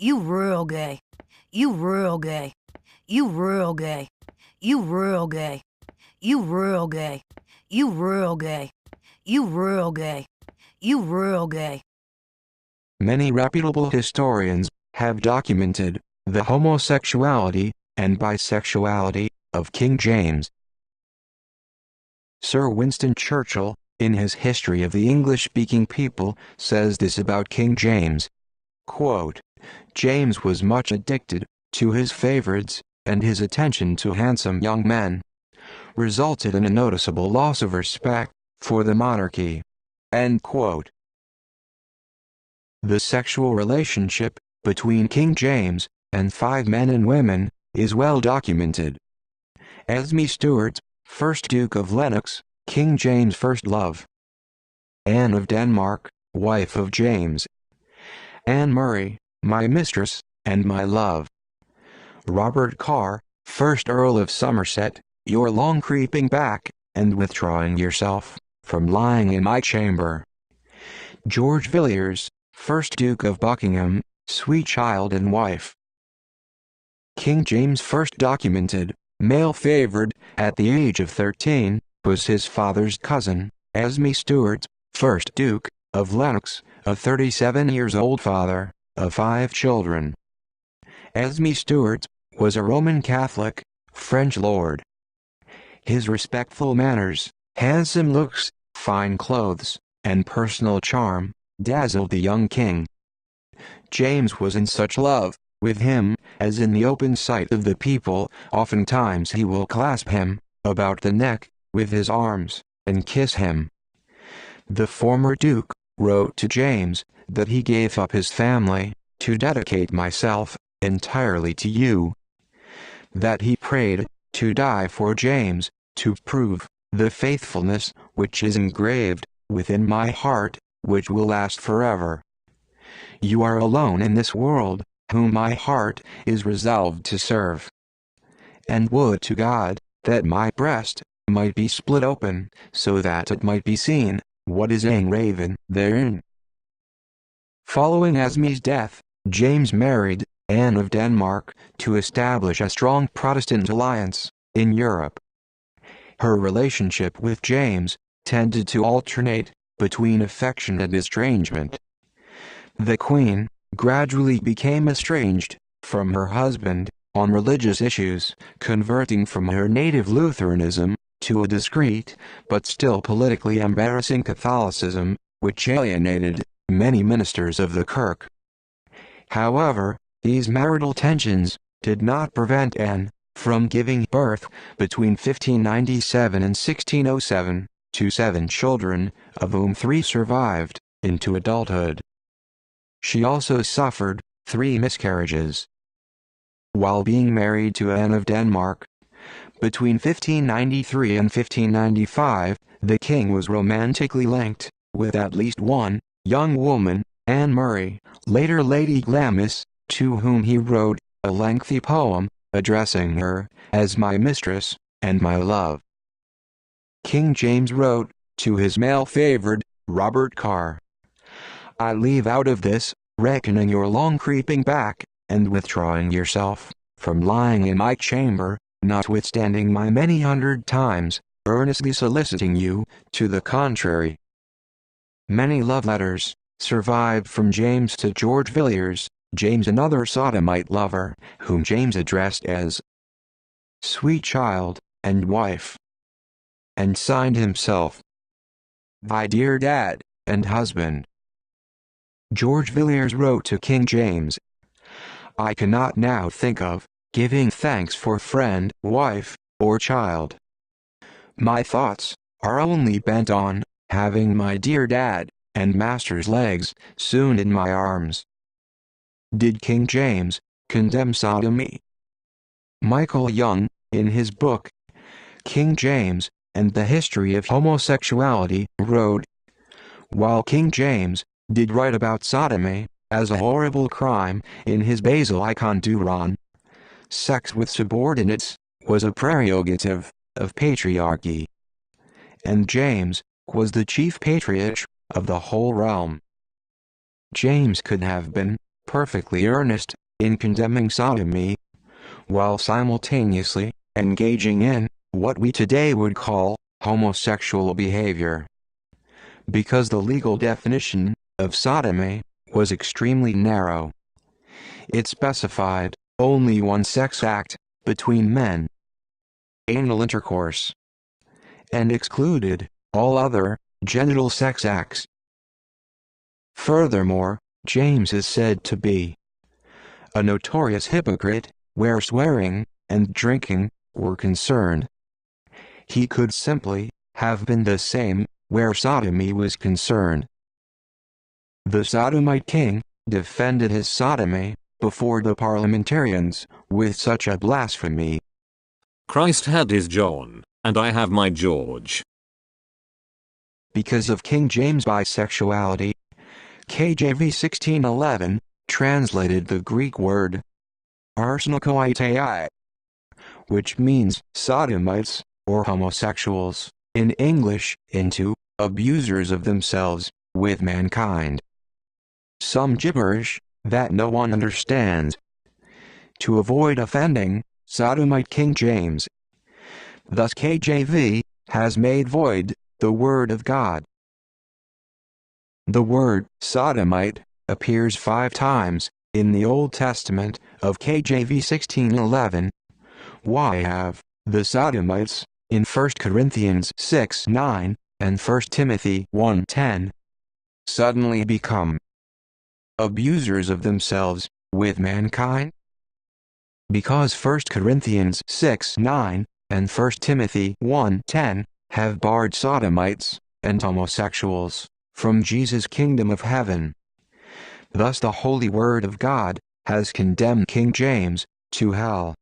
You real gay. You real gay. You real gay. You real gay. You real gay. You real gay. You real gay. You real gay. Many reputable historians have documented the homosexuality and bisexuality of King James. Sir Winston Churchill, in his History of the English-Speaking People, says this about King James. Quote, James was much addicted to his favorites, and his attention to handsome young men resulted in a noticeable loss of respect for the monarchy. End quote. The sexual relationship between King James and 5 men and women is well documented. Esme Stuart, 1st Duke of Lennox, King James' first love. Anne of Denmark, wife of James. Anne Murray, my mistress, and my love. Robert Carr, 1st Earl of Somerset, your long creeping back, and withdrawing yourself from lying in my chamber. George Villiers, 1st Duke of Buckingham, sweet child and wife. King James' first documented male favorite, at the age of 13, was his father's cousin, Esme Stuart, 1st Duke of Lennox, a 37-years-old father of 5 children. Esme Stuart was a Roman Catholic, French lord. His respectful manners, handsome looks, fine clothes, and personal charm dazzled the young king. James was in such love with him, as in the open sight of the people, oftentimes he will clasp him about the neck with his arms, and kiss him. The former duke wrote to James that he gave up his family to dedicate myself entirely to you. That he prayed to die for James, to prove the faithfulness which is engraved within my heart, which will last forever. You are alone in this world, whom my heart is resolved to serve. And would to God that my breast might be split open, so that it might be seen what is engraven therein. Following Esme's death, James married Anne of Denmark to establish a strong Protestant alliance in Europe. Her relationship with James tended to alternate between affection and estrangement. The Queen gradually became estranged from her husband on religious issues, converting from her native Lutheranism to a discreet but still politically embarrassing Catholicism, which alienated many ministers of the Kirk. However, these marital tensions did not prevent Anne from giving birth, between 1597 and 1607, to 7 children, of whom 3 survived into adulthood. She also suffered 3 miscarriages. While being married to Anne of Denmark, between 1593 and 1595, the king was romantically linked with at least one young woman, Anne Murray, later Lady Glamis, to whom he wrote a lengthy poem addressing her as my mistress and my love. King James wrote to his male favorite, Robert Carr, I leave out of this reckoning your long creeping back, and withdrawing yourself from lying in my chamber, notwithstanding my many 100 times earnestly soliciting you to the contrary. Many love letters survived from James to George Villiers, James another sodomite lover, whom James addressed as sweet child and wife, and signed himself my dear dad and husband. George Villiers wrote to King James, I cannot now think of giving thanks for friend, wife, or child. My thoughts are only bent on having my dear dad and master's legs soon in my arms. Did King James condemn sodomy? Michael Young, in his book, King James and the History of Homosexuality, wrote, while King James did write about sodomy as a horrible crime in his Basilicon Duran, sex with subordinates was a prerogative of patriarchy, and James was the chief patriarch of the whole realm. James could have been perfectly earnest in condemning sodomy, while simultaneously engaging in what we today would call homosexual behavior. Because the legal definition of sodomy was extremely narrow. It specified only one sex act between men, anal intercourse, and excluded all other genital sex acts. Furthermore, James is said to be a notorious hypocrite where swearing and drinking were concerned. He could simply have been the same where sodomy was concerned. The sodomite king defended his sodomy before the parliamentarians with such a blasphemy. Christ had his John, and I have my George. Because of King James' bisexuality, KJV 1611 translated the Greek word arsenokoitai, which means sodomites or homosexuals, in English into abusers of themselves with mankind. Some gibberish that no one understands. To avoid offending sodomite King James, thus KJV has made void the word of God. The word sodomite appears 5 times in the Old Testament of KJV 1611. Why have the sodomites in 1 Corinthians 6:9 and 1 Timothy 1:10 suddenly become abusers of themselves with mankind? Because 1 Corinthians 6:9 and 1 Timothy 1:10 have barred sodomites and homosexuals from Jesus' kingdom of heaven. Thus the holy word of God has condemned King James to hell.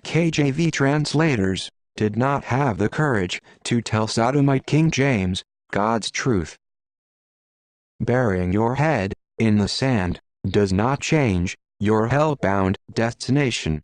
KJV translators did not have the courage to tell sodomite King James God's truth. Burying your head in the sand does not change your hell-bound destination.